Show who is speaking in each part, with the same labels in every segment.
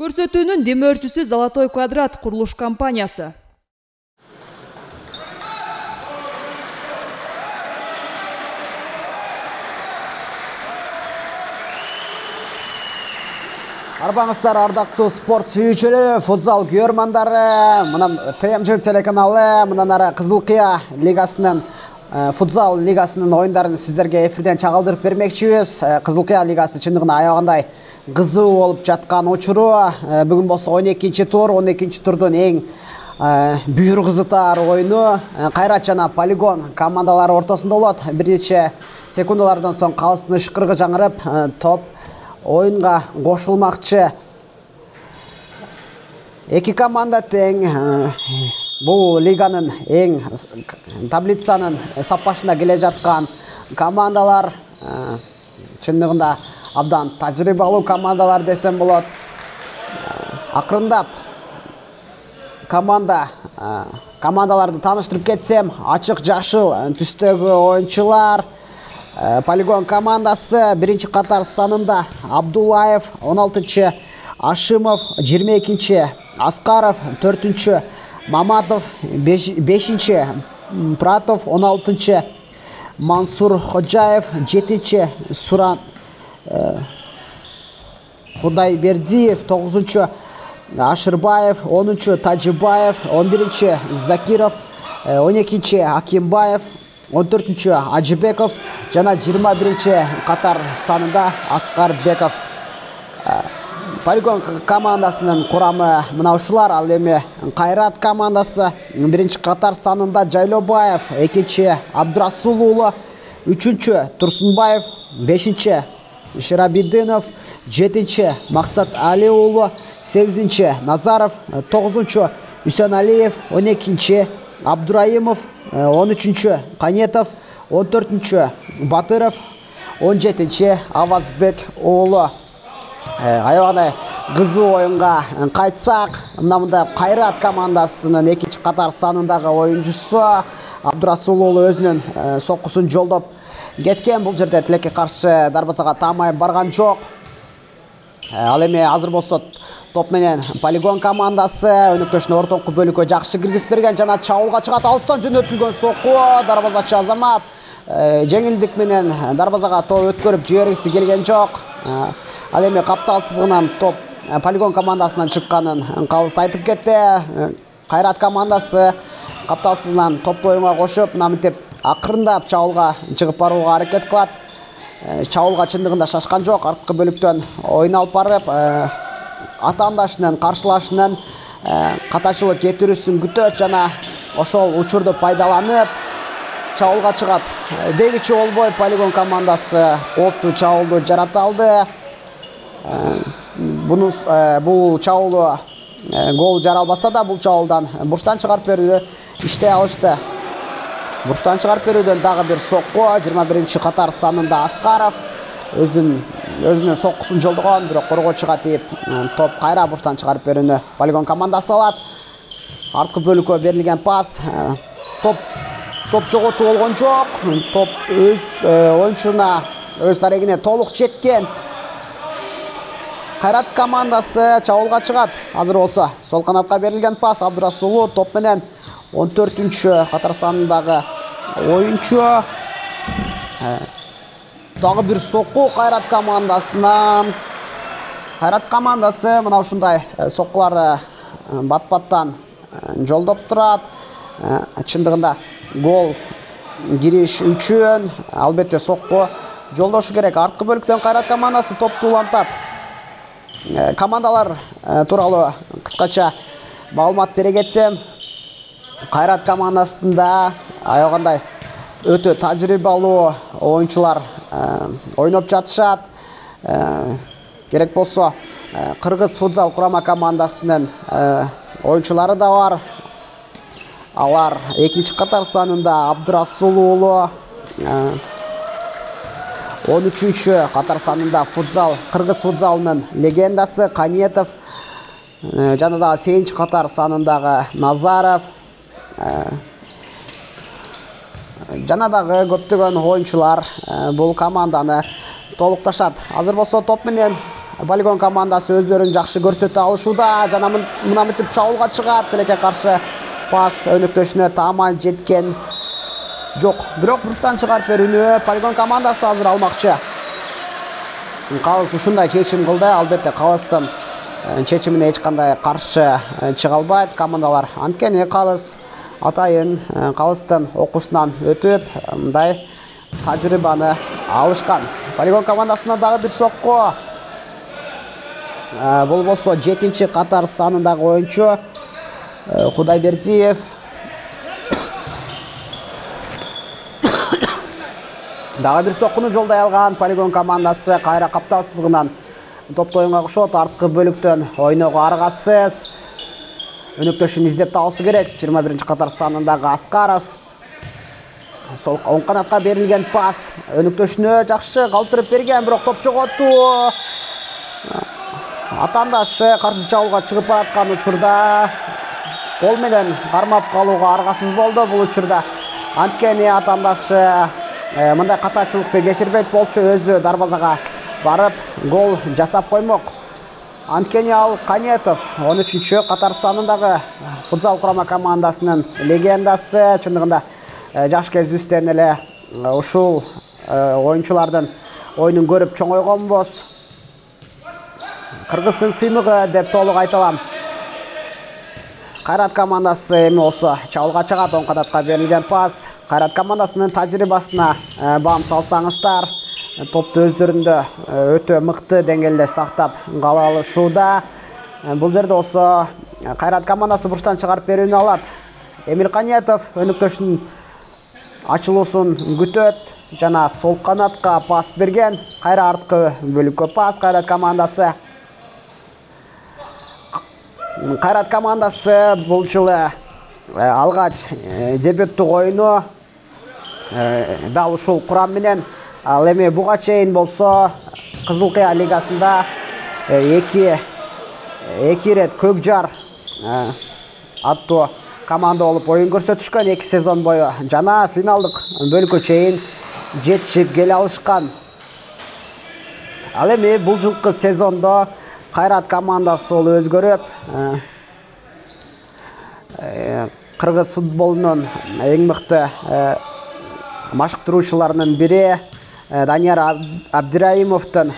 Speaker 1: Көрсөтүүнүн демөөрчүсү Золотой квадрат курулуш компаниясы.
Speaker 2: Арбаңыздар, ардактуу спорт сүйүүчүлөр, футзал көрмандары, мынам ТМЖ телеканалы, мындан ары Кызыл Кыя лигасынын футзал лигасынын оюндарын сиздерге эфирден чагылдырып бермекчибиз. Кызыл Кыя лигасы чындыгында аягандай кызуу болуп жаткан учуру. Бүгүн болсо 12-чи тур, 12-чи турдун эң бүйүр кызытар оюну Кайрат жана Полигон командалары ортосунда болот. Бир нече секундалардан соң калыстын ышкырыгы жаңырып, топ оюнга кошулмакчы. Эки команда тең. Бул лиганын эң таблицанын сап башында келе жаткан командалар. Чындыгында абдан тажрыйбалуу командалар десем болот. Акырындап командаларды тааныштырып кетсем, ачык жашыл түстөгү оюнчулар. Полигон командасы биринчи катар санында Абдуллаев, 16-чы Ашимов, 22-чи Аскаров, 4-чү Маматов, 5-чи Пратов, 16-чы Мансур Ходжаев, 7-чи Суран Кудайбердиев, 9-чу Ашырбаев, 10-чу Тажибаев, 11-чи Закиров, 12-чи Акимбаев, 14-чү Ажибеков жана 21-чи катар санында Аскарбеков. Полигон командасынын курамы мына ушулар. Ал эми Кайрат командасы 1-чи катар санында Жайлобаев, 2-чи Абдрасул уулу, 3-чү Турсунбаев, 5-чи Ширабиддинов, 7-чи Максат Али уулу, 8-чи Назаров, 9-чу Үсөналиев, 12-чи Абдураимов, 13-чү Канетов, 14-чү Батыров, 17-чи Авазбек уулу. Аябагандай кызуу оюнга кайтсак, мында Кайрат командасынын 2-чи катар санындагы оюнчусу Абдурасул уулу өзүнүн соккусун жолдоп кеткен. Бул жерде тилекке каршы дарбазага таамай барган жок. Ал эми азыр болсо топ менен Полигон командасы өнөктөшүнө ортоңку бөлүккө жакшы киргизип берген жана чабуулга чыгат. Алыстан жөнөтүлгөн сокку, дарбазачы Азамат жеңилдик менен дарбазага топ өткөрүп жибергиси келген жок. Ал эми каптал сызыгынан топ Полигон командасынан чыкканын калыс айтып кетти. Кайрат командасы каптал сызыгынан топту оюнга кошуп, мынтип акырындап чабуулга чыгып барууга аракет кылат. Чабуулга чындыгында шашкан жок. Арткы бөлүктөн оюн алып барып, атаандашынын каршылашынын катачылык кетирүүсүн күтөт жана ошол учурду пайдаланып чабуулга чыгат. Дегичи болбой Полигон командасы кооптуу чабуулду жарата алды. Бул чабуулу гол жара албаса да, бул чабуулдан бурчтан чыгарып берүүдө иштей алышты. Бурчтан чыгарып берүүдөн дагы бир сокку, 21-чи катар санында Аскаров өзүнүн соккусун жолдогон, бирок коргоочуга тийип, топ кайра бурчтан чыгарып берүүнү Полигон командасы алат. Арткы бөлүккө берилген пас, топ жоготуу болгон жок. Топ өз оюнчуна, өз дарегине толук жеткен. Кайрат командасы чабуулга чыгат. Азыр болсо сол канатка берилген пас, Абдурасулу топ менен 14-чү катар санындагы оюнчу. Дагы бир сокку Кайрат командасынан. Кайрат командасы мына ушундай соккуларды бат-баттан жолдоп турат. Чындыгында гол кириш үчүн албетте сокку жолдошу керек. Арткы бөлүктөн Кайрат командасы топту улантат. Командалар тууралуу кыскача маалымат бере кетсем, Кайрат командасында аягандай өтө тажрыйбалуу оюнчулар ойноп жатышат. Керек болсо Кыргыз футзал курама командасынын оюнчулары да бар. Алар 2-чи катар санында Абдурасул уулу, 13-чү катар санында Кыргыз футзалынын легендасы Канетов, жана дагы 8-чи катар санындагы Назаров, жана дагы көптөгөн оюнчулар бул команданы толукташат. Азыр болсо топ менен Полигон командасы өздөрүн жакшы көрсөтө алышууда. Жана мына мынтип чабуулга чыгат. Тилекке каршы пас өнөктөшүнө таамай жеткен жок. Бирок бурчтан чыгарып берүүнү Полигон командасы азыр алмакчы. Калыс ушундай чечим кылды. Албетте Калыстын чечимине эч кандай каршы чыга албайт командалар. Анткени Калыс атайын Калыстын окуусунан өтүп, мындай тажрыйбаны алышкан. Полигон командасына дагы бир сокку. Болбосо 7-чи катар санындагы оюнчу Кудайбердиев. Дагы бир соккуну жолдой алган Полигон командасы кайра каптал сызыгынан топто оюнга кошот. Арткы бөлүктөн ойноого аргасыз. Өнөктөшүн издеп табылышы керек. 21-чи катар санындагы Аскаров. Сол оң канатка берилген пас өнөктөшүнө жакшы калтырып берген, бирок топ жоготту. Атандашы каршы чабуулга чыгып бараткан учурда кол менен кармап калууга аргасыз болду бул учурда. Анткени атандашы мындай катачылыкты кечирбейт болчу, өзү дарбазага барып гол жасап коймок. Анткени ал Канетов 13-чү катар санындагы футзал курама командасынын легендасы. Чындыгында жаш кезибизден эле ушул оюнчулардын оюнун көрүп чоңойгонбуз. Кыргыздын сыймыгы деп толук айта алам. Кайрат командасы эми болсо чабуулга чыгат. Оң канатка берилген пас. Кайрат командасынын тажрыйбасына баам салсаңыздар, топту өздөрүндө өтө мыкты деңгээлде сактап кала алышууда. Бул жерде болсо Кайрат командасы бурчтан чыгарып берүүнү алат. Эмир Канетов өнөктөшүнүн ачылуусун күтөт жана сол канатка пас берген. Кайра арткы бөлүккө пас Кайрат командасы. Кайрат командасы бул жылы алгач дебюттук оюну дал ушул курам менен. Ал эми буга чейин болсо Кызыл Кыя лигасында эки ирет Көкжар аттуу команда болуп оюн көрсөтүшкөн 2 сезон бою. Жана финалдык бөлүккө чейин жетишип келе алышкан. Ал эми бул жылкы сезондо Кайрат командасы ол өзгөрүп, кыргыз футболунун эң мыкты машыктыруучуларынын бири Данияр Абдираимовдун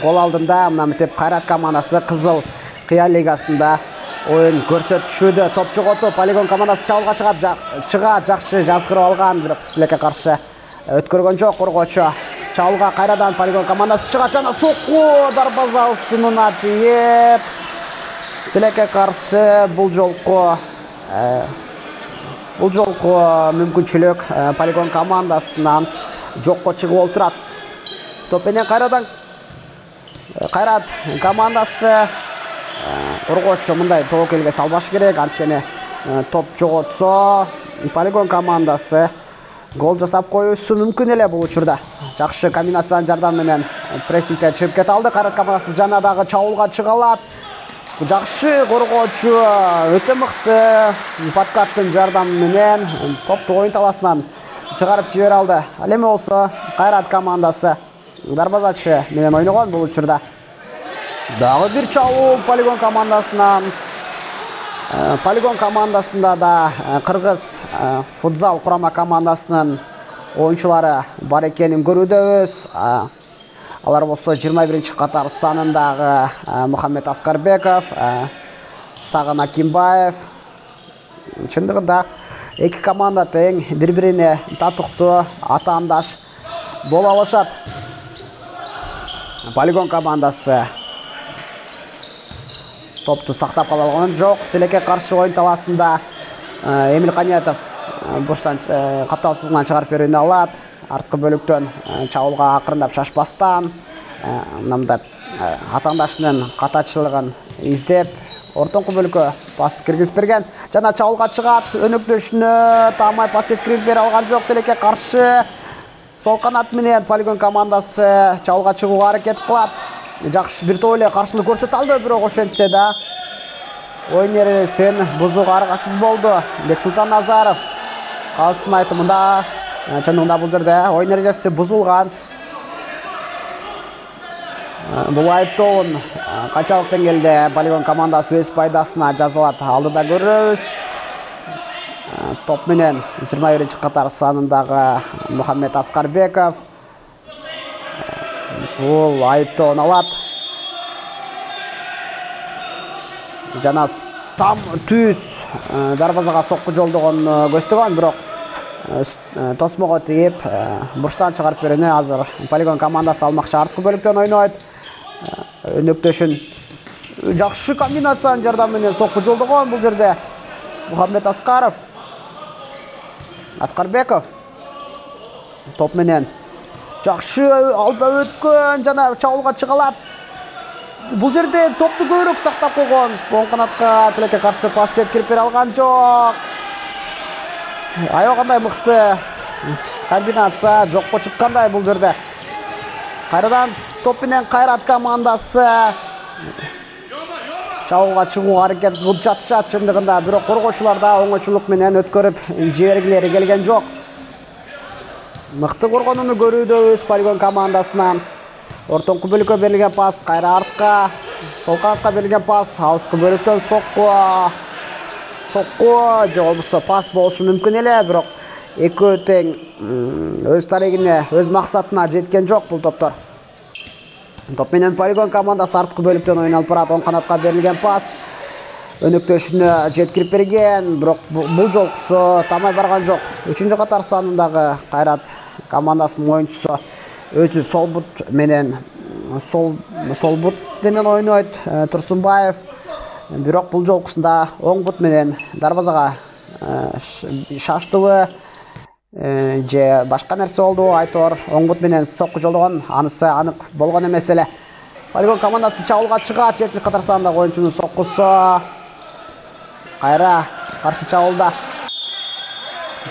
Speaker 2: гол алдында мына мынтип Кайрат командасы Кызыл Кыя лигасында оюн көрсөтүшүүдө. Топ жоготу Полигон командасы чабуулга чыгат, жакшы жазгырып алган, бирок тилекке каршы өткөргөн жок коргоочу. Чабуулга кайрадан Полигон командасы чыгат жана сокку дарбаза устунуна тийип, тилекке каршы бул жолку мүмкүнчүлүк Полигон командасынан жокко чыгып олтурат. Топ менен кайрадан Кайрат командасы коргоочу мындай тобокелге салбаш керек. Анткени топ жоготсо Полигон командасы гол жасап коюусу мүмкүн эле бул учурда. Жакшы комбинациянын жардамы менен прессингден чыгып кете алды Кайрат командасы. Жана дагы чабуулга чыга алат. Жакшы коргоочу, өтө мыкты подкаттын жардамы менен топту оюн таласынан чыгарып жибере алды. Ал эми болсо Кайрат командасы дарбазачы менен ойногон бул учурда. Дагы бир чабуул Полигон командасынан. Полигон командасында да кыргыз футзал курама командасынын оюнчулары бар экенин көрүүдөбүз. Алар болсо 21-чи катар санындагы Мухаммед Аскарбеков, Сагын Акимбаев. Чындыгында эки команда тең бири-бирине татыктуу атаандаш боло алышат. Полигон командасы топту сактап кала алган жок. Тилекке каршы оюн таласында Эмир Канетов бурчтан каптал сызыгынан чыгарып берүүнү алат. Арткы бөлүктөн чабуулга акырындап шашпастан мындай атаандашынын катачылыгын издеп ортоңку бөлүккө пас киргизип берген. Жана чабуулга чыгат. Өнөктөшүнө таамай пас жеткирип бере алган жок. Тилекке каршы сол канат менен Полигон командасы чабуулга чыгууга аракет кылат. Жакшы бир топ эле каршылык көрсөтө алды, бирок ошентсе да оюн эрежесин бузууга аргасыз болду. Бексултан Назаров Калыстын айтымында чындыгында бул жерде оюн эрежеси бузулган. Бул айыптоонун канчалык деңгээлде полигон командасы өз пайдасына жазалат, алдыда көрөбүз. Топ менен 21 катар санындагы Мухаммед Аскарбеков. Бул айыптоон алат. Жана там түз дарбазага сокку жолдогон көздөгөн, бирок тосмого тийип бурчтан чыгарып берүүнү азыр полигон командасы алмакчы. Арткы бөлүктөн ойнойт. Өнөктөшүн жакшы комбинациянын жардамы менен сокку жолдогон бул жерде Мухаммед Аскарбеков топ менен жакшы алда өткөн жана чабуулга чыга алат. Бул жерде топту көбүрөөк сактап койгон. Оң канатка тилекке каршы пас жеткирип бере алган жок. Аябагандай мыкты комбинация жокко чыккандай бул жерде. Кайрадан топ менен Кайрат командасы чабуулга чыгууга аракет кылып жатышат чындыгында, бирок коргоочулар да оңойчулук менен өткөрүп жибергилери келген жок. Мыкты коргонууну көрүүдөбүз полигон командасынан. Ортоңку бөлүккө берилген пас, кайра артка, сол канатка берилген пас, алыскы бөлүктөн сокку же болбосо пас болушу мүмкүн эле, бирок экөө тең өз тарегине, өз максатына жеткен жок бул топтор. Топ менен полигон командасы арткы бөлүктөн ойналып барат, оң канатка берилген пас өнөктөшүнө жеткирип берген, бирок бул жолкусу тамай барган жок. 3 катар санындагы Кайрат командасынын оюнчусу өзү сол бут менен ойнойт Турсунбаев, бирок бул жолкусунда оң бут менен дарбазага шаштыбы же башка нерсе болду, айтор оң бут менен сокку жолдогон, анысы анык болгон эмес эле. Полигон командасы чабуулга чыгат, 7 катар сандагы оюнчунун соккусу. Кайра каршы чабуулда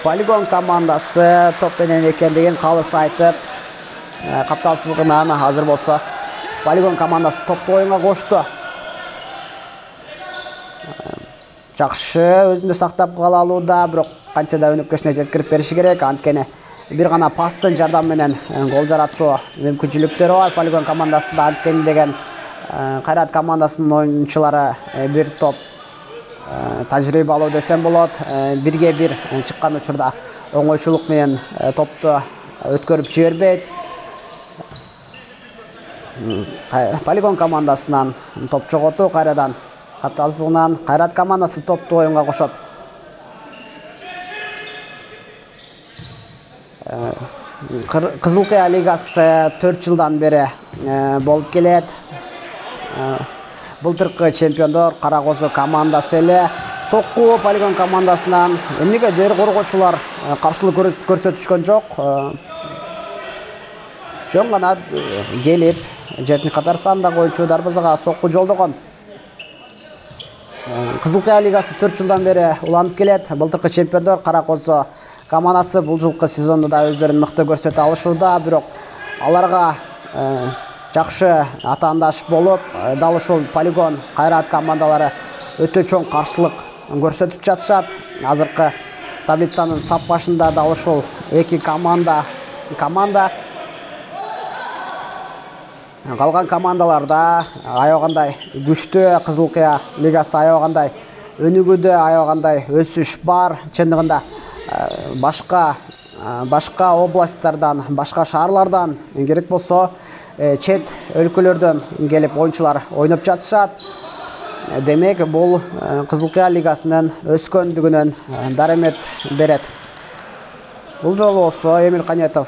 Speaker 2: полигон командасы топ менен экендигин калыс айтып, капталсыздыгынан азыр болсо полигон командасы топту оюнга кошту. Жакшы өзүндү сактап кала алууда, бирок канча да өнөкөшүнө жеткирип бериши керек. Анткени бир гана пастын жардамы менен гол жаратуу мүмкүнчүлүктөрү бар полигон командасында. Анткени деген Кайрат командасынын оюнчулары бир топ тажрыйбалуу десем болот. Бирге бир чыккан учурда оңойчулук менен топту өткөрүп жибербейт. Полигон командасынан топ жоготуу, кайрадан капталсыздыгынан Кайрат командасы топту оюнга кошот. Кызыл Кыя лигасы 4 жылдан бери болуп келет. Былтыркы чемпиондор Кара Козу командасы эле. Сокку полигон командасынан эмнегедир коргоочулар каршылык көрсөтүшкөн жок. Жөн гана келип 7 катар сандагы оюнчу дарбазага сокку жолдогон. Кызыл Кыя лигасы 4 жылдан бери уланып келет. Былтыркы чемпиондор Кара Козу командасы бул жылкы сезондо да өздөрүн мыкты көрсөтө алышууда, бирок аларга жакшы атаандаш болуп, дал ушул полигон Кайрат командалары өтө чоң каршылык көрсөтүп жатышат. Азыркы таблицанын сап башында дал ушул эки команда калган командаларда аябагандай күчтүү. Кызыл Кыя лигасы аябагандай өнүгүүдө, аябагандай өсүш бар. Чындыгында башка областтардан, башка шаарлардан, керек болсо чет өлкөлөрдөн келип оюнчулар ойноп жатышат. Демек, бул Кызыл Кыя лигасынын өскөндүгүнөн даремет берет. Бул жолу болсо Эмил Канетов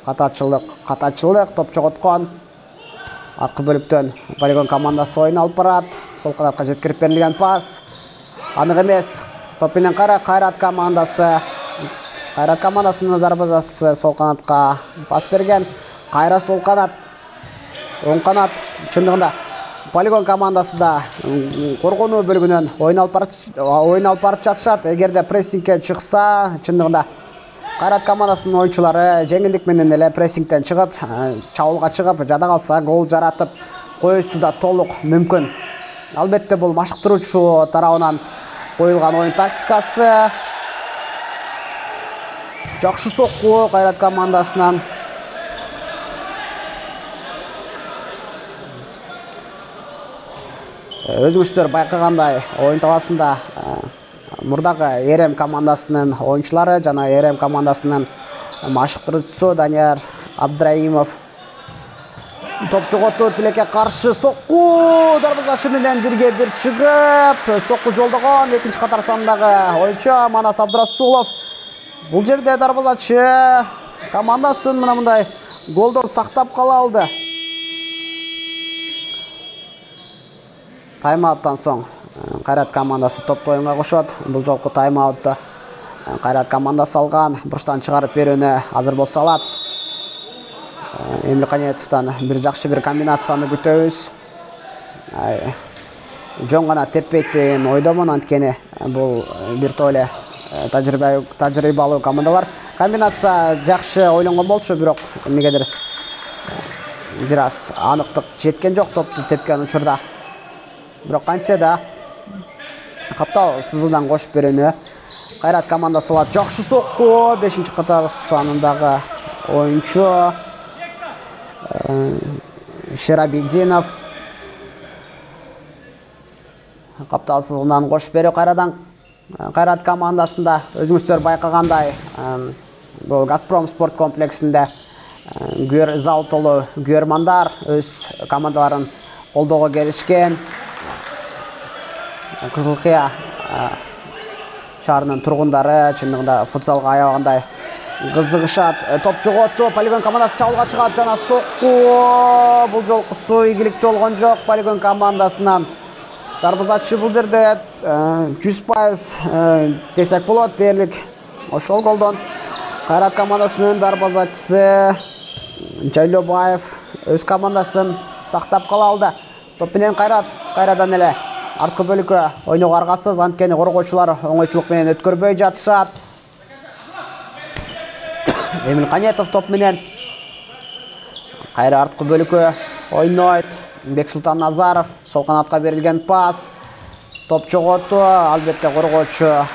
Speaker 2: катачылык топ жоготкон. Аркы бөлүктөн полигон командасы ойун алып барат. Сол канатка жеткирип берилген пас анык эмес. Топ менен Кайрат командасынын дарбазасы сол канатка пас берген. Кайра сол канат, оң канат. Чындыгында полигон командасы да коргонуу бөлүгүнөн ойун алып барып жатышат. Эгерде прессингке чыкса, чындыгында Кайрат командасынын оюнчулары жеңилдик менен эле прессингден чыгып, чабуулга чыгып, жада калса гол жаратып коюусу да толук мүмкүн. Албетте бул машыктыруучу тарабынан коюлган оюн тактикасы. Жакшы сокку Кайрат командасынан. Өзүңүздөр байкагандай оюн талаасында мурдагы РМ командасынын оюнчулары жана РМ командасынын машыктыруучусу Данияр Абдраимов топ жоготу. Тилекке каршы сокку, дарбазачы менен 1-1 чыгып, сокку жолдогон экинчи катар сандагы оюнчу Манас Абдрасулов. Бул жерде дарбазачы командасын мындай голдон сактап кала алды. Тайм-ауттан соң Кайрат командасы топту оюнга кошот. Бул жолку тайм-аутты Кайрат командасы алган. Бурчтан чыгарып берүүнү азыр болсо алат. Эмил Канетовдон жакшы бир комбинацияны күтөбүз. Жон гана теппейт деген ойдомун, анткени бул бир тойле тажрыйбалуу командалар. Комбинация жакшы ойлонгон болчу, бирок эмнегедир бир аз аныктык жеткен жок топту тепкен учурда. Бирок кантсе да каптал сызыдан кошуп берүүнү Кайрат командасы алат. Жакшы сокку, 5-чи катар санындагы оюнчу Шерабидинов каптал сызыдан кошуп берүү кайрадан Кайрат командасында. Өзүңүздөр байкагандай бул Газпром спорт комплексинде зал толуу көрөрмандар өз командаларын колдоого келишкен. Кызыл Кыя шаарынын тургундары чындыгында футзалга аябагандай кызыгышат. Топ жоготу, Полигон командасы чабуулга чыгат жана сокку. Бул жолкусу ийгиликтүү болгон жок Полигон командасынан. Дарбазачы бул жерде 100% десек болот, дээрлик ошол голдон. Кайрат командасынын дарбазачысы Жайлобаев өз командасын сактап кала алды. Топ менен Кайрадан эле арткы бөлүккө ойноо аргасыз, анткени коргоочулар оңойчулук менен өткөрбөй жатышат. Эмил Канетов топ менен кайра арткы бөлүккө ойнойт. Бексултан Назаров сол канатка берилген пас. Топ жоготу, албетте коргоочу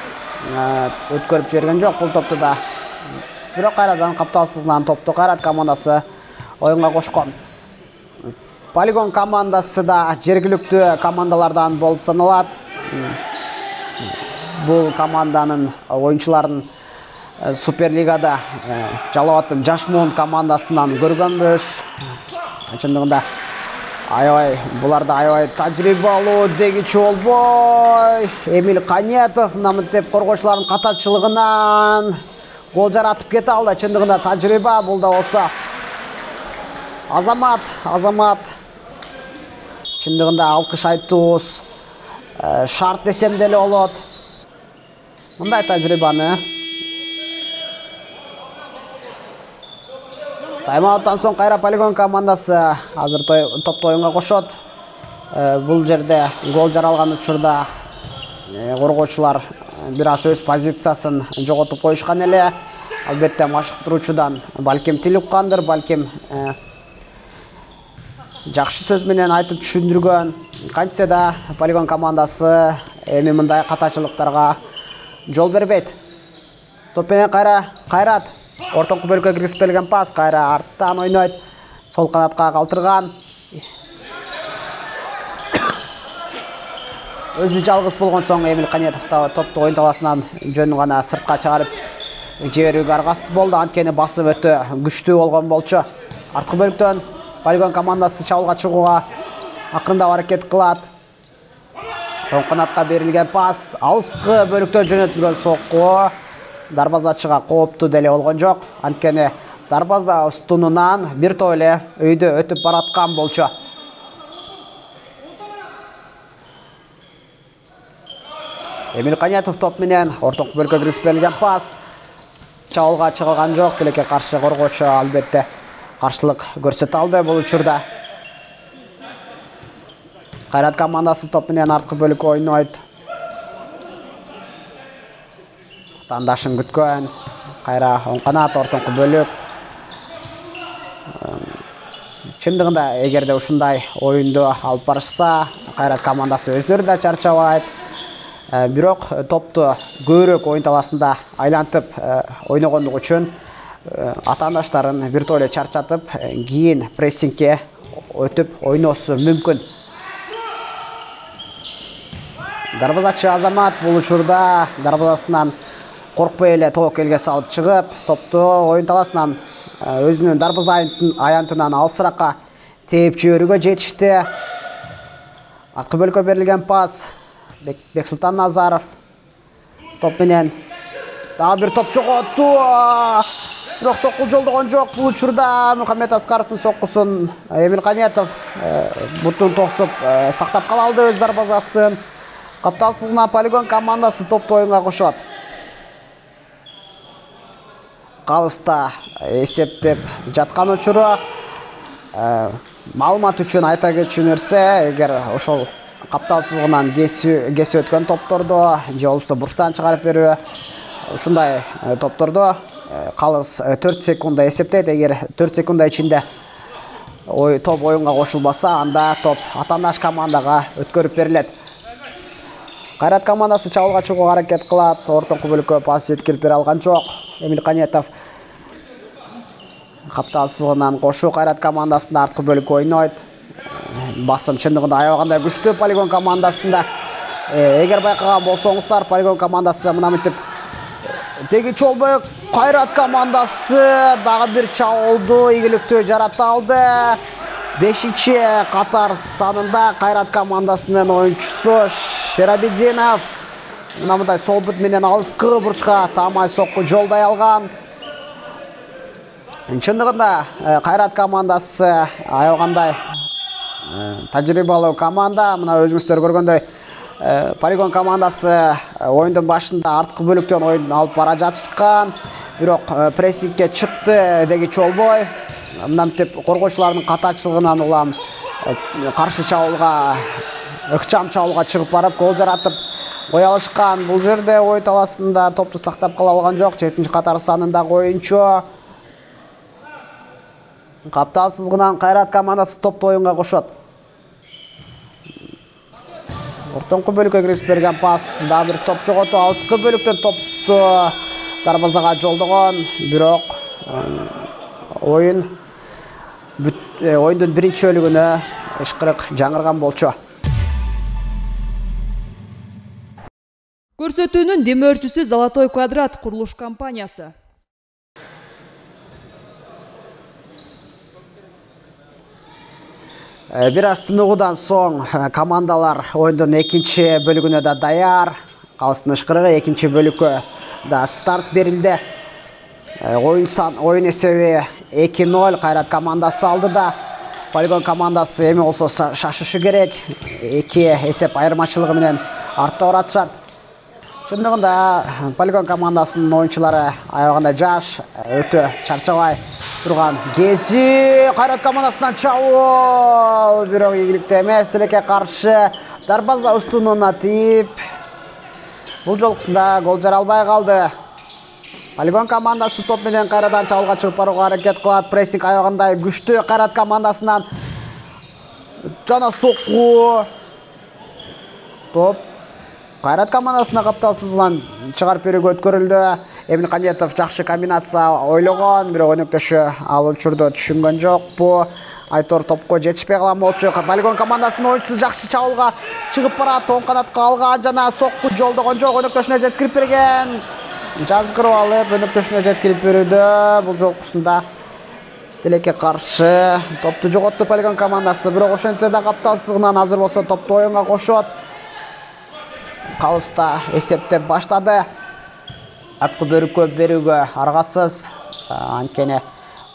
Speaker 2: өткөрүп жиберген жок бул топту да. Бирок кайрадан капталсыздан топту Кайрат командасы оюнга кошкон. Полигон командасы да жергиликтүү командалардан болуп саналат. Бул команданын оюнчуларын Суперлигада Жалал Абад Жашмуун командасынан көргөнбүз. Чындыгында аябай буларда аябай тажрыйбалуу дегичи болбой. Эмил Канетов мынтип коргоочулардын катачылыгынан гол жаратып кете алды. Чындыгында тажрыйба бул да болсо. Азамат чындыгында алкыш айтуубуз шарт десем деле болот. Мындай тажрыйбаны тайм-ауттан соң кайра Полигон командасы азыр топту оюнга кошот. Бул жерде гол жаралган учурда коргоочулар бир аз өз позициясын жоготуп коюшкан эле. Албетте машыктыруучудан балким тил уккандыр, балким жакшы сөз менен айтып түшүндүргөн. Кантсе да Полигон командасы эми мындай катачылыктарга жол бербейт. Топ менен Кайрат ортоңку бөлүккө киргизип берилген пас, кайра арттан ойнойт. Сол канатка калтырган. Өзү жалгыз болгон соң Эмил Канетов топту оюн талаасынан жөн гана сыртка чыгарып жиберүүгө аргасыз болду. Анткени басып өтө күчтүү болгон болчу. Арткы бөлүктөн Полигон командасы чабуулга чыгууга акырындап аракет кылат. Оң канатка берилген пас, алыскы бөлүктөн жөнөтүлгөн сокку дарбазачыга кооптуу деле болгон жок. Анткени дарбаза устунунан бир тойле өйдө өтүп бараткан болчу. Эмил Канетов топ менен ортоңку бөлүккө киргизип берилген пас. Чабуулга чыгылган жок. Тилекке каршы коргоочу албетте каршылык көрсөтө алды бул учурда. Кайрат командасы топ менен арткы бөлүккө ойнойт. Тандашын күткөн. Кайра оң канат ортоңку бөлүк. Чындыгында эгерде ушундай оюнду алып барышса, Кайрат командасы өздөрү да чарчабайт. Бирок топту көбүрөөк оюн талаасында айлантып ойногондугу үчүн атаандаштарын бир тойле чарчатып, кийин прессингке өтүп ойносу мүмкүн. Дарбазачы Азамат бул учурда дарбазасынан коркпой эле тобокелге салып чыгып, топту оюн таласынан өзүнүн дарбаза аянтынан алысыракка тээп жиберүүгө жетишти. Арткы бөлкө берилген пас Бексултан Назаров топ менен дагы бир топ жоготту. Бирок сокку жолдогон жок. Бул учурда Мухаммед Аскаровдун соккусун Эмил Каниятов бутун токсуп сактап кала алды өз дарбазасын. Капталсызгына Полигон командасы топту оюнга кошот. Калыста эсептеп жаткан учуру маалымат үчүн айта кетчү нерсе, эгер ошол капталсызгынан кесип өткөн топтордо же болбосо бурчтан чыгарып берүү ушундай топтордо Калыс 4 секунда эсептейт. Эгер 4 секунда ичинде топ оюнга кошулбаса, анда топ атаандаш командага өткөрүп берилет. Кайрат командасы чабуулга чыгууга аракет кылат. Ортоңку бөлүккө пас жеткирип бере алган жок. Эмил Каниятов капталсызгынан кошуу Кайрат командасында арткы бөлүккө ойнойт. Басым чындыгында аябагандай күчтүү Полигон командасында. Эгер байкаган болсоңуздар, Полигон командасы мына мынтип теги чолбой Кайрат командасы дагы бир чабуулду ийгиликтүү жарата алды. 5-чи катар санында Кайрат командасынын оюнчусу Шерабидинов мына мындай сол бут менен алыскы бурчка таамай сокку жолдой алган. Чындыгында Кайрат командасы аябагандай тажрыйбалуу команда. Мына өзүңүздөр көргөндөй Полигон командасы оюндун башында арткы бөлүктөн оюн алып бара жатышкан. Бирок прессингге чыкты деги чолбой. Мынтип коргоочулардын катачылыгынан улам каршы чабуулга, ыкчам чабуулга чыгып барып гол жаратып кое алышкан. Бул жерде ой таласында топту сактап кала алган жок. 7-чи катар санындагы оюнчу. Капталсызгынан Кайрат командасы топту оюнга кошот. Ортоңку бөлүккө кирип берген пас, дагы бир топ жоготу, алыскы бөлүктөн топту дарбазага жолдогон. Бирок оюндун биринчи бөлүгүнө ышкырык жаңырган болчу.
Speaker 1: Көрсөтүүнүн демөөрчүсү Золотой квадрат курулуш компаниясы.
Speaker 2: Бир аз тынугудан соң командалар оюндун экинчи бөлүгүнө да даяр. Калыстын ышкырыгы экинчи бөлүккө да старт берилди. Оюн эсеби 2-0 Кайрат командасы алдыда. Полигон командасы эми болсо шашышы керек. 2 эсеп айырмачылыгы менен артта баратышат. Чындыгында Полигон командасынын оюнчулары аябагандай жаш, өтө чарчабай турган кези. Кайрат командасынан чабуул, бирок ийгиликтүү эмес. Тилекке каршы дарбаза устунуна тийип, бул жолкусунда гол жара албай калды. Полигон командасы топ менен кайрадан чабуулга чыгып барууга аракет кылат. Прессинг аябагандай күчтүү Кайрат командасынан. Жана сокку. Топ Кайрат командасына капталсызгынан чыгарып берүүгө өткөрүлдү. Эмил Каниятов жакшы комбинация ойлогон, бирок өнөктөшү ал учурда түшүнгөн жок. Бу Айтор топко жетишпей калган болчу. Полигон командасынын оюнчусу жакшы чабуулга чыгып барат, оң канатка алган жана сокку жолдогон жок. Өнөктөшүнө жеткирип берген. Жазгырып алып, өнөктөшүнө жеткирип берүүдө. Бул жолкусунда тилекке каршы топту жоготту Полигон командасы. Бирок ошентсе да капталсызгынан азыр болсо топту оюнга кошот. Калыста эсептеп баштады. Арткы бөлүккө берүүгө аргасыз. Анткени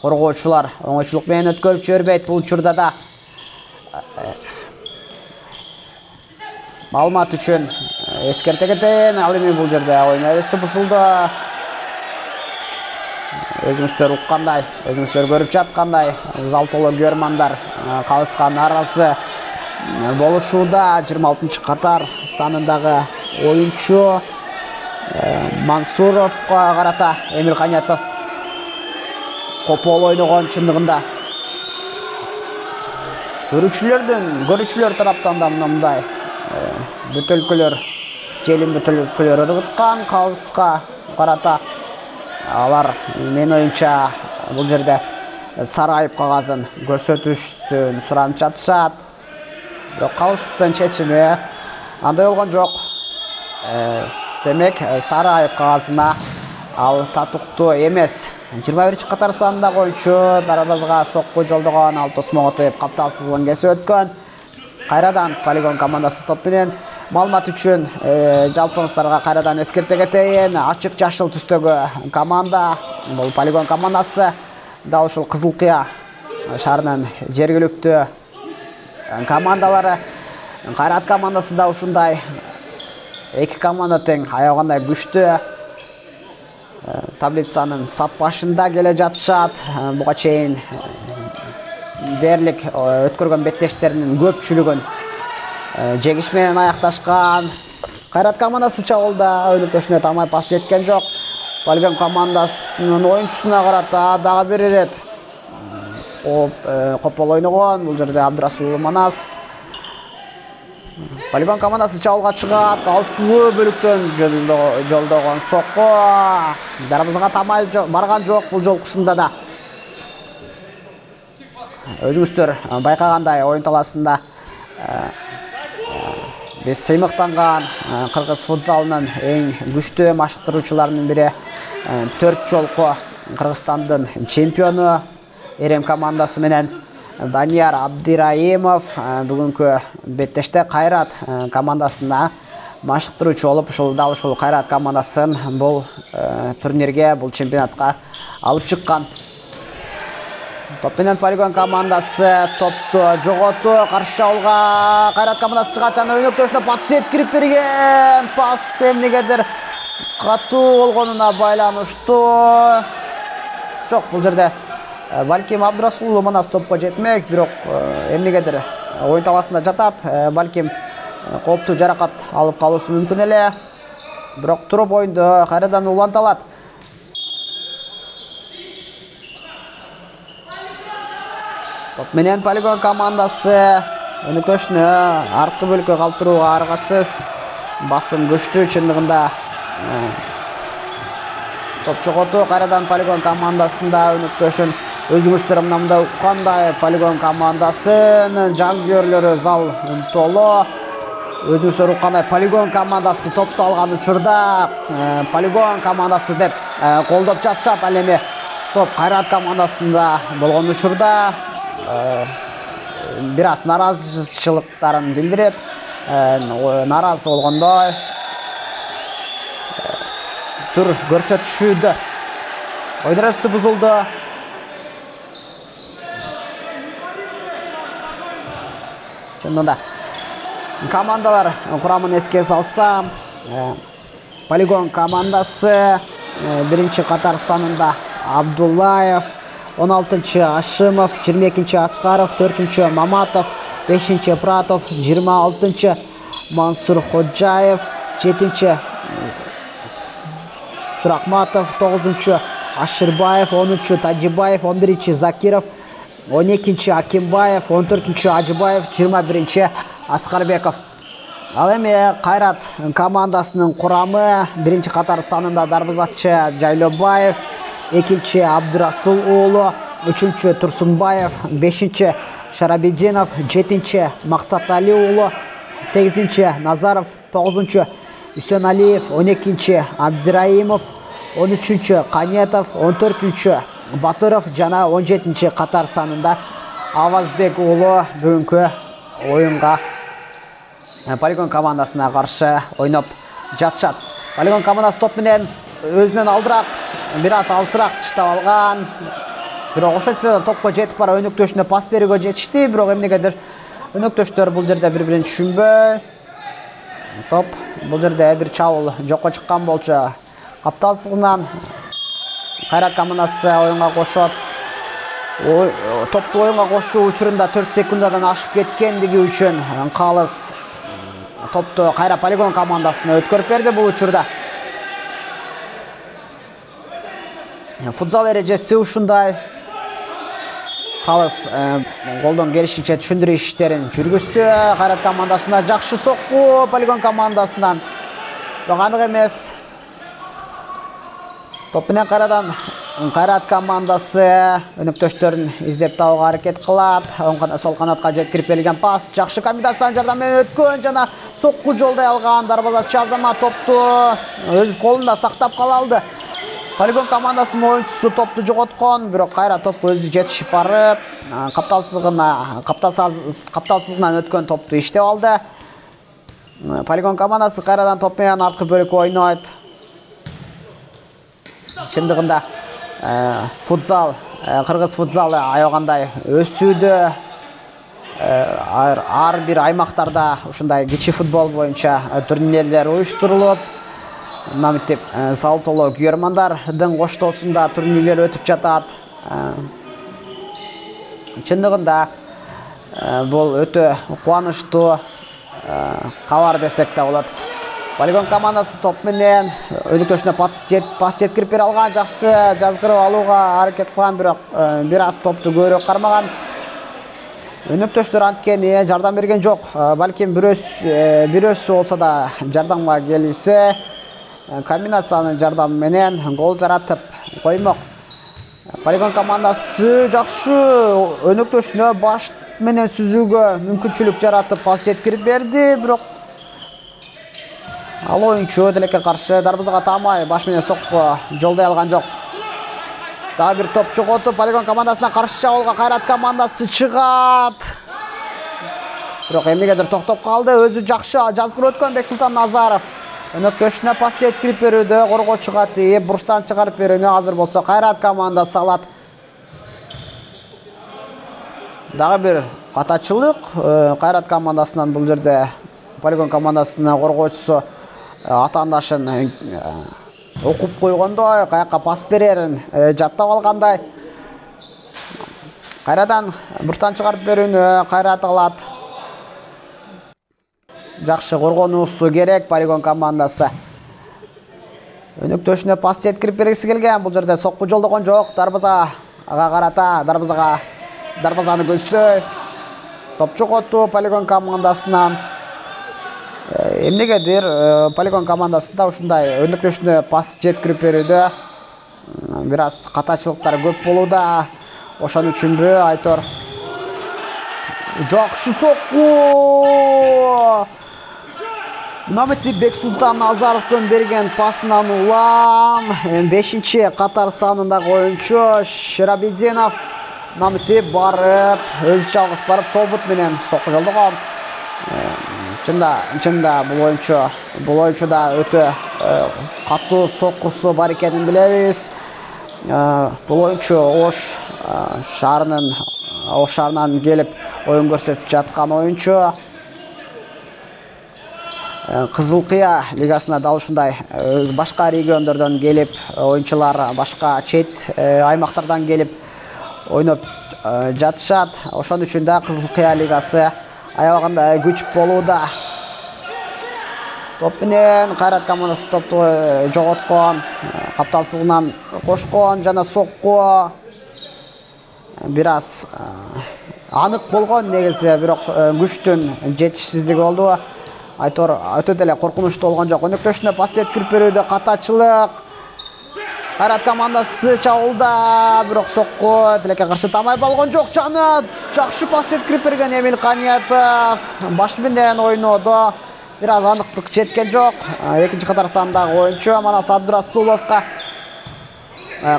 Speaker 2: коргоочулар оңойчулук менен өткөрүп жибербейт. Бул учурда да маалымат үчүн эскерте кетейин. Ал эми бул жерде оюн эреси бузулду. Өзүңүздөр уккандай, өзүңүздөр көрүп жаткандай, зал толо көрмандар калыска нааразы болушууда. 26-чы катар санындагы оюнчу Мансуровго карата Эмил Каниятов копол ойногон. Чындыгында көрүүчүлөр тараптан да мындай бүтөлкөлөр, желим бүтөлкөлөр ыргыткан Калыска карата. Алар мен оюнча бул жерде сары айып кагазын көрсөтүшүн суранып жатышат. Бирок Калыстын чечими андай болгон жок. демек сары айып кагазына ал татыктуу эмес. 21-катар сандагы оюнчу дарбазага сокку жолдогон, ал тосмоготуп капталсыздыгын кесип өткөн. Кайрадан полигон командасы топ менен. Маалымат үчүн жалпыңыздарга кайрадан эскерте кетейин. Ачык жашыл түстөгү команда бул полигон командасы. Дал ушул Кызыл Кыя шаарынын жергиликтүү командалары. Кайрат командасы да ушундай. Эки команда тең аягандай күчтүү. Таблицанын сап башында келе жатышат. Буга чейин дээрлик өткөргөн беттештеринин көпчүлүгүн жеңиш менен аякташкан. Кайрат командасы чабуулда өнөктөшүнө тамай пас жеткен жок. Полигон командасынын оюнчусуна карата дагы бир ирет копол ойногон. Бул жерде Абдырасул Манас. Полигон командасы чабуулга чыгат. Алыстуу бөлүктөн жолдогон сокку. Дарбазага тамай барган жок бул жолкусунда да. Өзүңүздөр байкагандай оюн таласында биз сыймыктанган кыргыз футзалынын эң күчтүү машыктыруучуларынын бири 4 жолку Кыргызстандын чемпиону Эрем командасы менен Данияр Абдираимов бүгүнкү беттеште Кайрат командасына машыктыруучу болуп, дал ушул Кайрат командасын бул турнирге, бул чемпионатка алып чыккан. Топ менен полигон командасы топту жоготу, каршы чабуулга Кайрат командасы чыгат жана өнөктөшүнө пас жеткирип берген. Пас эмнегедир катуу болгонуна байланыштуу. Жок, бул жерде балким Абдырасул Манас топко жетмек, бирок эмнегедир оюн таласында жатат. Балким кооптуу жаракат алып калуусу мүмкүн эле. Бирок туруп оюнду кайрадан уланталат. Топ менен полигон командасы өнөктөшүнө арткы бөлүккө калтырууга аргасыз. Басым күчтүү чындыгында. Топ жоготу кайрадан полигон командасында өнөктөшүн өзүңүздөр мында уккандай полигон командасынын жангүйөрлөрү зал толо. Өзүңүздөр уккандай полигон командасы топту алган учурда полигон командасы деп колдоп жатышат. Ал эми топ Кайрат командасында болгон учурда бир аз наразычылыктарын билдирип, наразы болгондой тур көрсөтүшүүдө. Оюн эрежеси бузулду. Чындыгында командалар курамын эске салсам, полигон командасы биринчи катар санында Абдуллаев, 16-чы Ашимов, 22-чы Аскаров, 4-чы Маматов, 5-чы Пратов, 26-чы Мансур Ходжаев, 7-чы Туракматов, 9-чы Аширбаев, 10-чы Таджибаев, 11-чы Закиров, 12-чы Акимбаев, 14-чы Ажыбаев, 21-чы Аскарбеков. Ал эми Кайрат командасынын курамы биринчи катар санында дарбазачы Жайлобаев, 2-чі Абдырасул уулу, 3-чі Турсунбаев, 5-чі Шарабединов, 7-чі Максатали уулу, 8-чі Назаров, 9-чі Үсеналиев, 12-чі Абдираимов, 13-чі Канетов, 14-чі Батыров жана 17-чі катар санында Авазбек уулу бүгүнкү оюнга полигон командасына каршы ойноп жатышат. Полигон командасы топ менен өзүнөн алдыраак, бир аз алысыраак тыштап алган. Бирок ошентсе да топко жетип бара өнөктөшүнө пас берүүгө жетишти, бирок эмнегедир өнөктөштөр бул жерде бири-бирин түшүнбөй. Топ бул жерде бир чабуул жокко чыккан болчу. Капталсызынан Кайрат командасы оюнга кошот. Топту оюнга кошуу учурунда 4 секундадан ашып кеткендиги үчүн калыс топту кайра полигон командасына өткөрүп берди бул учурда. Футзал эрежеси ушундай. Калыс голдон келишинче түшүндүрүү иштерин жүргүздү. Кайрат командасына жакшы сокку полигон командасынан. Бирок анык эмес. Топ менен кайрадан Кайрат командасы өнөктөштөрүн издеп табууга аракет кылат. Сол канатка жеткирип берилген пас. Жакшы комбинациянын жардамы менен өткөн жана сокку жолдой алган дарбазачы Азамат топту өз колунда сактап кала алды. Полигон командасынын оюнчусу топту жоготкон, бирок кайра топко өзү жетишип барып, капталсызлыгынан өткөн топту иштеп алды. Полигон командасы кайрадан топ менен арткы бөлүккө ойнойт. Чындыгында футзал, кыргыз футзалы аябагандай өсүүдө. Ар бир аймактарда ушундай кичи футбол боюнча турнирлер уюштурулуп, мынтип Салтоло күйөрмандардын коштоосунда турнирлер өтүп жатат. Чындыгында бул өтө кубанычтуу кабар десек да болот. Полигон командасы топ менен өнөктөшүнө пас жеткирип бере алган, жакшы жазгырып алууга аракет кылган, бирок бир аз топту көбүрөөк кармаган. Өнөктөштөр анткени жардам берген жок. Балким бирөөсү болсо да жардамга келсе, комбинациянын жардамы менен гол жаратып коймок. Полигон командасы жакшы өнөктөшүнө баш менен сүзүүгө мүмкүнчүлүк жаратып пас жеткирип берди, бирок ал оюнчу тилекке каршы дарбазага таамай баш менен сокко жолдой алган жок. Дагы бир топ жоготуп, Полигон командасына каршы чабуулга Кайрат командасы чыгат. Бирок эмнегедир токтоп калды. Өзү жакшы жазгырып өткөн Бексултан Назаров өнөктөшүнө пас жеткирип берүүдө коргоочуга тийип, бурчтан чыгарып берүүнү азыр болсо Кайрат командасы алат. Дагы бир катачылык Кайрат командасынан бул жерде Полигон командасынын коргоочусу атаандашын окуп койгондой, каяка пас берерин жаттап алгандай. Кайрадан бурчтан чыгарып берүүнү Кайрат алат. Жакшы коргонуусу керек Полигон командасы. Өнөктөшүнө пас жеткирип бергиси келген, бул жерде сокку жолдогон жок. Дарбазага карата, дарбазаны көздөй. Топ жоготту Полигон командасынан. Эмнегедир Полигон командасында ушундай өнөктөшүнө пас жеткирип берүүдө бир аз катачылыктар көп болууда. Ошон үчүнбү Айтор? Жакшы сокку! Мамети Бексултан Назаровдун берген пасынан улам 5-чи катар санындагы оюнчу Ширабидинов Мамети барып, өзү жалгыз барып сол бут менен сокку жолдогон. Чында бул оюнчуда өтө катуу соккусу бар экенин билебиз. Бул оюнчу Ош шаарынан келип оюн көрсөтүп жаткан оюнчу. Кызыл Кыя лигасына дал ушундай башка региондордон келип, оюнчулар башка чет аймактардан келип ойноп жатышат. Ошон үчүн да Кызыл Кыя лигасы аябагандай күч болууда. Топ менен Кайрат командасы топту жоготкон, капталсызлыгынан кошкон жана сокку бир аз анык болгон негизи, бирок күчтүн жетишсиздиги болду. Айтор өтө деле коркунучтуу болгон жок. Өнөктөшүнө пас жеткирип берүүдө катачылык. Кайрат командасы чабуулда, бирок сокку тилекке каршы таамай болгон жок. Жана жакшы пас жеткирип берген Эмил Каниятов баш менен ойноодо бир аз аныктык жеткен жок. Экинчи катар сандагы оюнчу Манас Абдурасуловго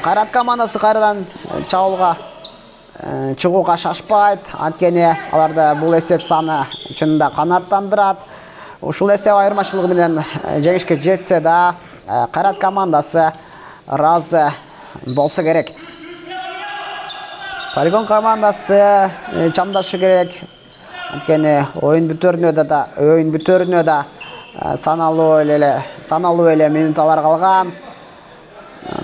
Speaker 2: Кайрат командасы кайрадан чабуулга чыгууга шашпайт. Анткени аларда бул эсеп саны чынында канааттандырат. Ушул эсеп айырмачылыгы менен жеңишке жетсе да Кайрат командасы разы болсо керек. Полигон командасы чамдашы керек. Анткени оюн бүтөрүнө да саналуу эле минуттар калган.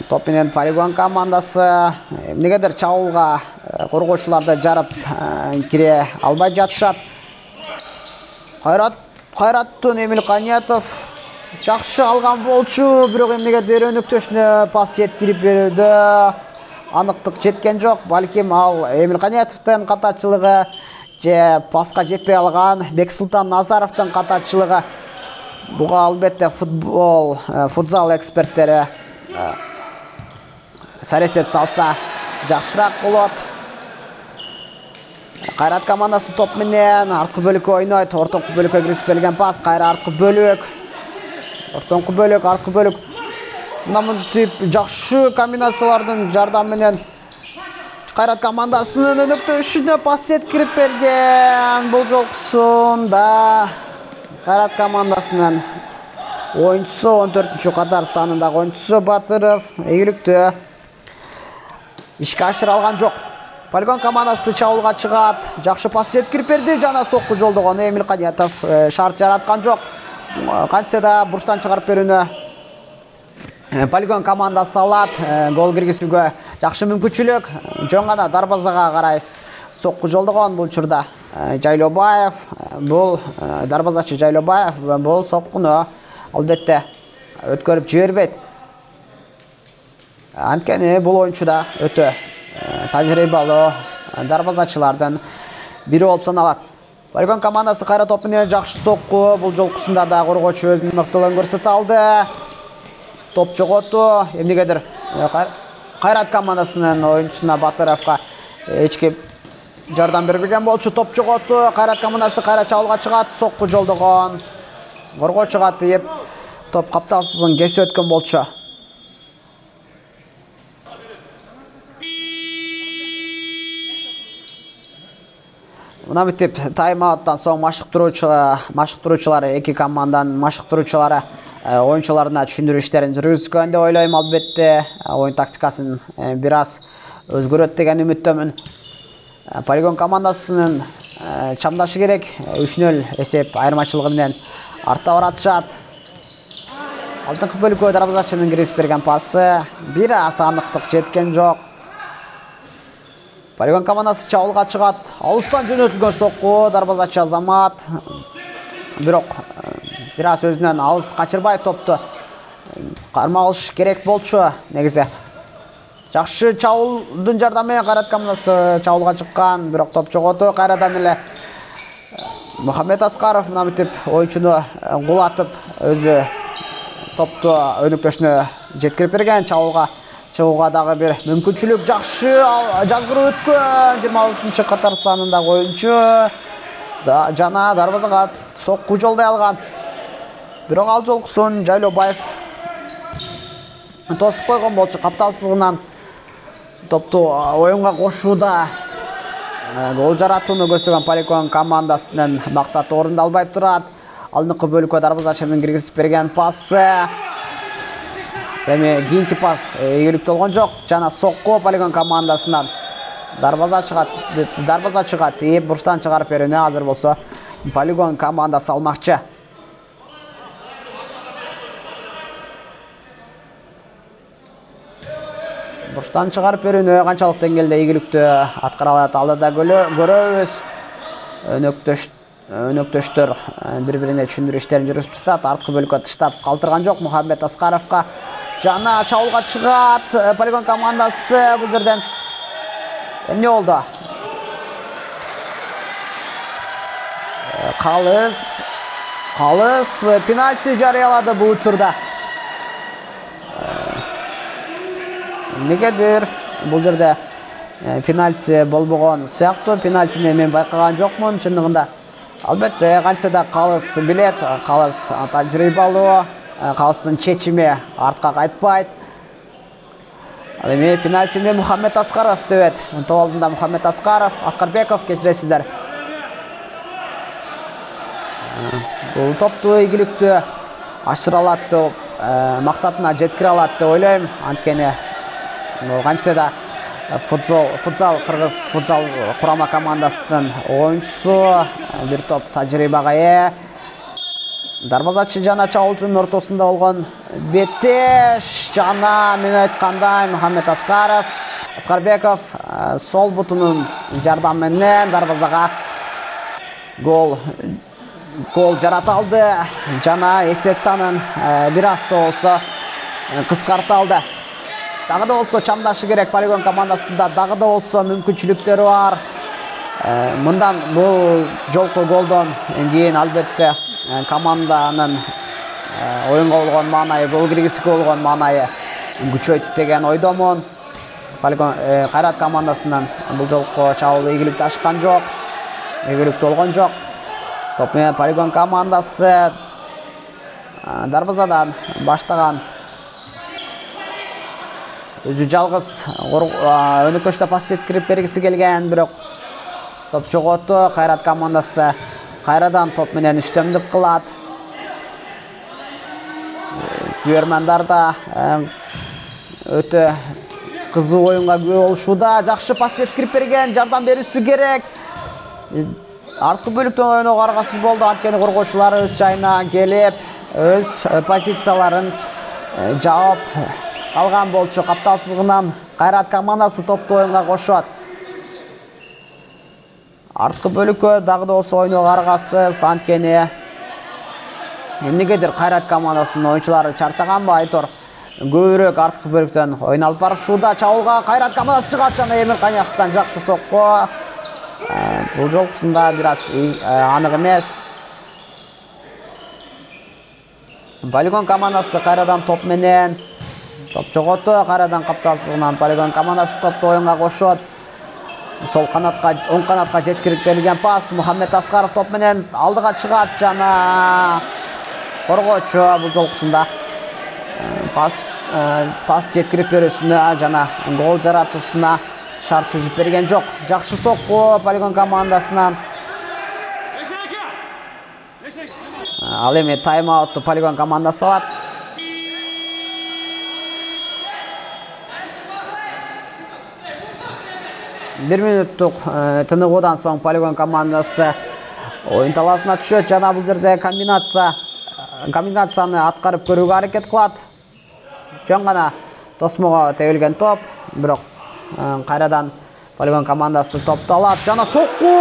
Speaker 2: Топ менен Полигон командасы эмнегедир чабуулга коргоочуларды жарып кире албай жатышат. Кайраттын Эмил Каниятов жакшы алган болчу, бирок эмнегедир өнөктөшүнө пас жеткирип берүүдө аныктык жеткен жок. Балким ал Эмил Каниятовдун катачылыгы же паска жетпей алган Бексултан Назаровдун катачылыгы. Буга албетте футзал эксперттери саресеп салса жакшыраак болот. Кайрат командасы топ менен арткы бөлүккө ойнойт. Ортоңку бөлүккө кирисип берген пас, кайра арткы бөлүк. Ортоңку бөлүк, арткы бөлүк. Мынтип жакшы комбинациялардын жардамы менен Кайрат командасынын өнөктөшүнө пас жеткирип берген. Бул жолкусунда Кайрат командасынын оюнчусу 14-чү катар санындагы оюнчусу Батыров ийгиликтүү ишке ашыра алган жок. Полигон командасы чабуулга чыгат. Жакшы пас жеткирип берди. Жана сокку жолдогон Эмил Каниятов шарт жараткан жок. Кантсе да бурчтан чыгарып берүүнү Полигон командасы алат. Гол киргизүүгө жакшы мүмкүнчүлүк. Жөн гана дарбазага карай сокку жолдогон бул учурда Жайлобаев. Бул дарбазачы Жайлобаев бул соккуну албетте өткөрүп жибербейт. Анткени бул оюнчу да өтө тажрыйбалуу дарбазачылардын бири болуп саналат. Полигон командасы кайра топ менен жакшы сокку. Бул жолкусунда да коргоочу өзүнүн мыктылыгын көрсөтө алды. Топ жоготу. Эмнегедир Кайрат командасынын оюнчусуна Батыровго эч ким жардам бербеген болчу. Топ жоготу. Кайрат командасы кайра чабуулга чыгат. Сокку жолдогон. Коргоочуга тийип топ капталсызын кесип өткөн болчу. Мына бүтүп тайм-ауттан соң машыктыруучулар эки команданын машыктыруучулары оюнчуларына түшүндүрүү иштерин жүргүзгөн деп ойлойм. Албетте оюн тактикасын бир аз өзгөрөт деген үмүттөмүн. Полигон командасынын чамдашы керек. 3-0 эсеп айырмачылыгы менен артта баратышат. Алдыңкы бөлүккө дарбазачынын кирисип берген пасы бир аз аныктык жеткен жок. Полигон командасы чабуулга чыгат. Алыстан жөнөтүлгөн сокку дарбазачы Азамат. Бирок бир аз өзүнөн алыс качырбай топту кармак алыш керек болчу. Негизи жакшы чабуулдун жардамы менен Кайрат командасы чабуулга чыккан, бирок топ жоготу. Кайрадан эле Мухаммед Аскаров мына бүтүп оюнчуну кулатып өзү топту өнөктөшүнө жеткирип берген. Чабууга дагы бир мүмкүнчүлүк. Жакшы жазгырып өткөн 26-чы катар санындагы оюнчу жана дарбазага сокку жолдой алган. Бирок ал жолкусун Жайлобаев тосуп койгон болчу. Капталсызыгынан топту оюнга кошууда гол жаратууну көздөгөн Полигон командасынын максаты орундалбай турат. Алдыңкы бөлүккө дарбазачынын киргизип берген пасы. Эми кийинки пас ийгиликтүү болгон жок. Жана сокку Полигон командасынан дарбазачыга тийип бурчтан чыгарып берүүнү азыр болсо Полигон командасы алмакчы. Бурчтан чыгарып берүүнү канчалык деңгээлде ийгиликтүү аткара алат алдыда көрөбүз. Өнөктөштөр бири-бирине түшүндүрүү иштерин жүргүзүп жатат. Арткы бөлүккө тыштап калтырган жок Мухаммед Аскаровго. Жана чабуулга чыгат Полигон командасы. Бул жерден эмне болду? Калыс пенальти жарыялады бул учурда. Негедир бул жерде пенальти болбогон сыяктуу. Пенальтини мен байкаган жокмун чындыгында. Албетте кантсе да Калыс билет. Калыс тажрыйбалуу. Калыстын чечими артка кайтпайт. Ал эми пенальтини Мухаммед Аскаров дебет. Топ алдында Мухаммед Аскаров, Аскарбеков кечиресиздер. Бул топту ийгиликтүү ашыра алат деп, максатына жеткире алат деп ойлойм. Анткени кантсе да футзал кыргыз футзал курама командасынын оюнчусу бир топ тажрыйбага ээ. Дарбазачы жана чабуулчунун ортосунда болгон беттеш жана мен айткандай Мухаммед Аскаров, Аскарбеков сол бутунун жардамы менен дарбазага гол жарата алды жана эсеп санын бир аз да болсо кыскарта алды. Дагы да болсо чамдашы керек Полигон командасында, дагы да болсо мүмкүнчүлүктөрү бар. Мындан бул жолку голдон кийин албетте команданын оюнга болгон маанайы, гол киргизүүгө болгон маанайы күчөйт деген ойдомун. Полигон Кайрат командасынан бул жолку чабуул ийгиликтүү ашкан жок. Ийгиликтүү болгон жок. Топ менен Полигон командасы дарбазадан баштаган. Өзү жалгыз өнөкөштө пас жеткирип бергиси келген, бирок топ жоготу. Кайрат командасы кайрадан топ менен үстөмдүк кылат. Күйөрмандар да өтө кызуу оюнга күбө болушууда. Жакшы пас жеткирип берген, жардам берүүсү керек. Арткы бөлүктөн ойноо аргасыз болду. Анткени коргоочулар өз жайына келип, өз позицияларын жаап алган болчу. Капталсыздыгынан Кайрат командасы топту оюнга кошот. Арткы бөлүккө дагы да болсо ойноо аргасыз. Анткени эмнегедир Кайрат командасынын оюнчулары чарчаганбы Айтор? Көбүрөөк арткы бөлүктөн ойун алып барышууда. Чабуулга Кайрат командасы чыгат жана Эмирканияттан жакшы сокко. Бул жолкусунда бир аз анык эмес. Полигон командасы кайрадан топ менен топ жоготу. Кайрадан капталсыздыгынан Полигон командасы топту оюнга кошот. Сол канатка, оң канатка жеткирип берилген пас. Мухаммед Аскаров топ менен алдыга чыгат жана коргоочу бул жолкусунда пас жеткирип берүүсүнө жана гол жаратуусуна шарт түзүп берген жок. Жакшы сокку Полигон командасынан. Ал эми тайм-аутту Полигон командасы алат. Бир мүнөттүк тыныгуудан соң Полигон командасы оюн талаасына түшөт жана бул жерде комбинацияны аткарып көрүүгө аракет кылат. Жөн гана тосмого тебилген топ, бирок кайрадан Полигон командасы топту алат жана сокку!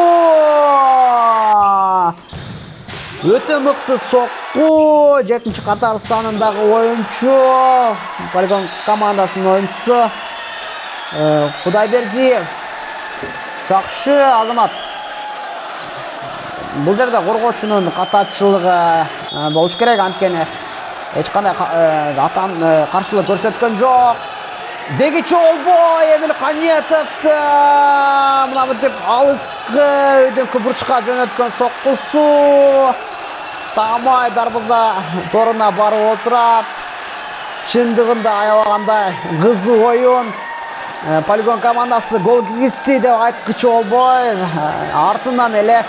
Speaker 2: Өтө мыкты сокку! 7-чи катар санындагы оюнчу, Полигон командасынын оюнчусу Кудайбердиев. Жакшы азамат. Бул жерде коргоочунун катачылыгы болуш керек, анткени эч кандай каршылык көрсөткөн жок. Дегичи Олбой Эмирканиетовду мына мынтип алыскы өйдөңкү бурчка жөнөткөн соккусу таамай дарбаза торуна барып отурат. Чындыгында аябагандай кызуу оюн. Полигон командасы гол киргизди деп айткычы Олбой. Артынан эле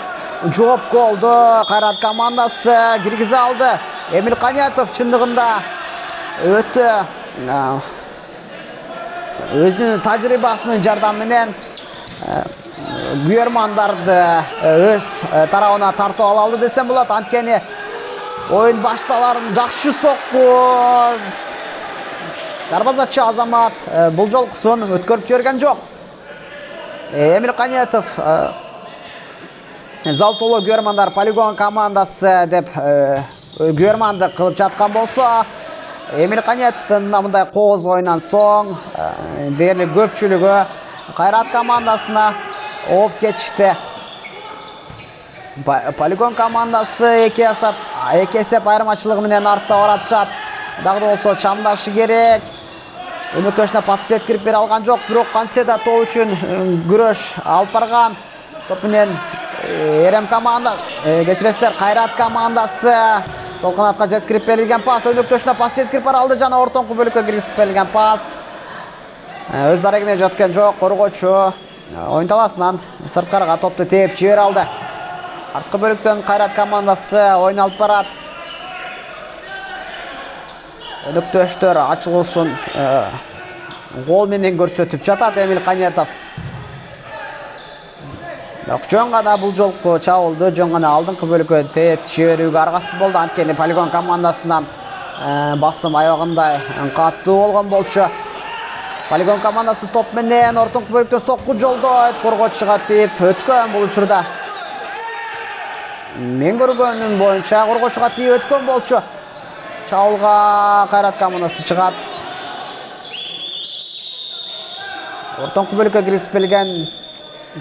Speaker 2: жооп голду Кайрат командасы киргизе алды. Эмирканиетов чындыгында өтө өзүнүн тажрыйбасынын жардамы менен күйөрмандарды өз тарабына тартып ала алды десем болот. Анткени оюн башталарын жакшы сокку. Дарбазачы азамат бул жолкусун өткөрүп жиберген жок. Эмирканиетов зал толуу күйөрмандар Полигон командасы деп күйөрманды кылып жаткан болсо, Эмирканиетовдун мындай кооз оюндан соң дээрлик көпчүлүгү Кайрат командасына ооп кетишти. Полигон командасы эки эсеп айырмачылыгы менен артта баратышат. Дагы болсо чамдашы керек. Өнөкөшүнө пас жеткирип бере алган жок, бирок кантсе да топ үчүн күрөш алып барган. Топ менен Эрем команда, кечиресиздер, Кайрат командасы сол канатка жеткирип берилген пас, өнөкөшүнө пас жеткирип бара алды жана ортоңку бөлүккө киргизип берилген пас. Өз дарегине жеткен жок, коргоочу оюн талаасынан сырткарыга топту тээп жибере алды. Арткы бөлүктөн Кайрат командасы оюн алып барат. Өнөктөштөр ачылуусун гол менен көрсөтүп жатат Эмирканиетов. Жөн гана бул жолку чабуулду жөн гана алдыңкы бөлүккө тээп жиберүүгө аргасыз болду. Анткени Полигон командасынан басым аябагандай катуу болгон болчу. Полигон командасы топ менен ортоңку бөлүктө сокку жолдойт, коргоочуга тийип өткөн бул учурда. Мен көргөнүм боюнча коргоочуга тийип өткөн болчу. Чабуулга Кайрат командасы чыгат. Ортоңку бөлүккө киргизип берилген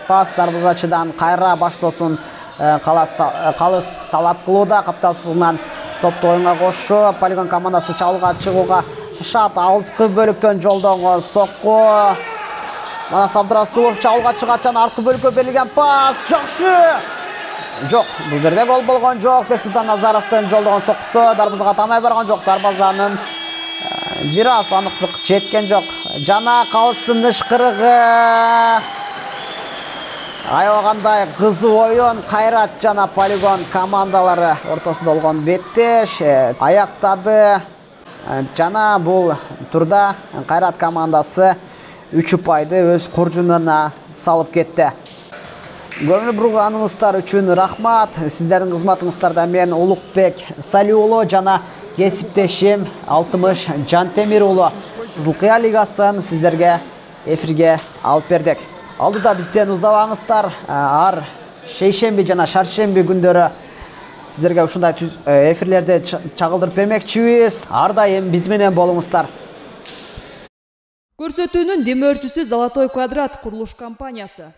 Speaker 2: пас дарбазачыдан кайра баштоосун калыс талап кылууда. Капталсыздыгынан топту оюнга кошуп, Полигон командасы чабуулга чыгууга шашат. Алыскы бөлүктөн жолдонгон сокку Манас Абдрасулов чабуулга чыгат жана аркы бөлүккө берилген пас. Жакшы. Жок, бул жерде гол болгон жок. Бексултан Назаровдун жолдогон соккусу дарбазага тамай барган жок. Дарбазанын бир аз аныктык жеткен жок. Жана кабыстын ышкырыгы. Аябагандай кызуу оюн Кайрат жана Полигон командалары ортосунда болгон беттеш аяктады. Жана бул турда Кайрат командасы 3 упайды өз коржунуна салып кетти. Көңүл бурганыңыздар үчүн рахмат. Сиздердин кызматыңыздарда мен Улукбек Сали уулу жана кесиптешим Алтымыш Жантемир уулу Кызылкыя лигасын сиздерге эфирге алып бердик. Алдыда бизден уздабаңыздар. Ар шейшемби жана шаршемби күндөрү сиздерге ушундай эфирлерди чагылдырып бермекчибиз. Ар дайым биз менен болуңуздар.
Speaker 1: Көрсөтүүнүн демөөрчүсү Золотой квадрат курулуш компаниясы.